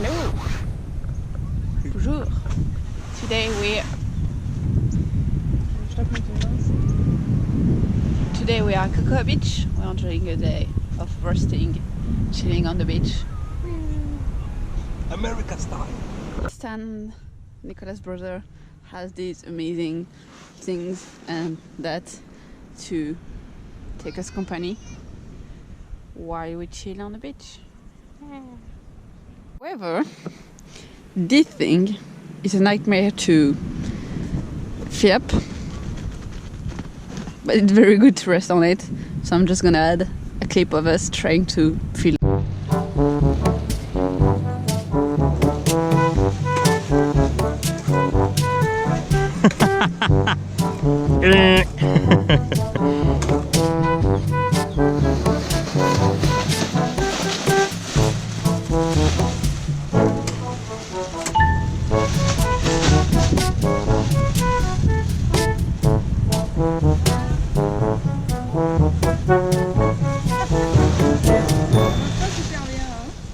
Hello. Bonjour. Today we are at Cocoa Beach. We're enjoying a day of resting, chilling on the beach. America style. Stan, Nicolas' brother, has these amazing things and that to take us company while we chill on the beach. However, this thing is a nightmare to flip, but it's very good to rest on it. So I'm just gonna add a clip of us trying to film.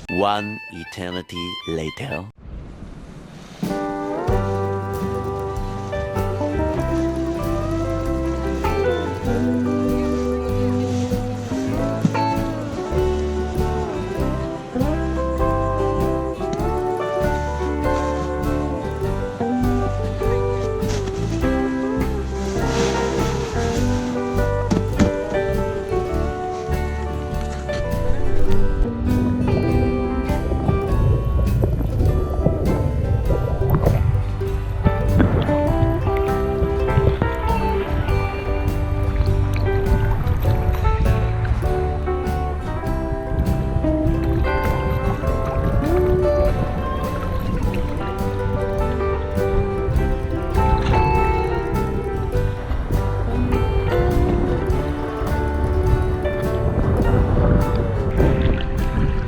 One eternity later.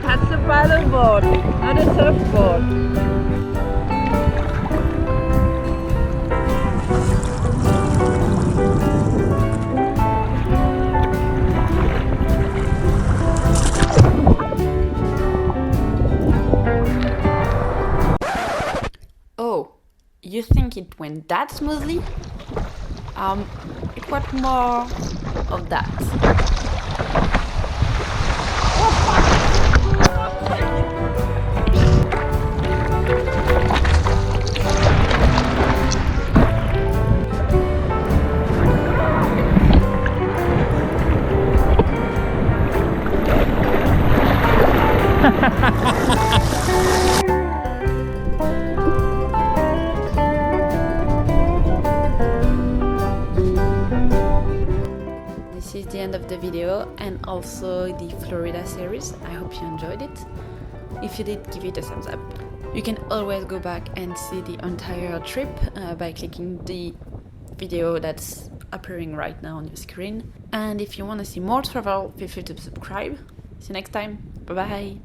That's a paddleboard, not a surfboard. Oh, you think it went that smoothly? It was more of that. This is the end of the video and also the Florida series. I hope you enjoyed it. If you did, give it a thumbs up. You can always go back and see the entire trip by clicking the video that's appearing right now on your screen. And if you want to see more travel, feel free to subscribe. See you next time. Bye bye.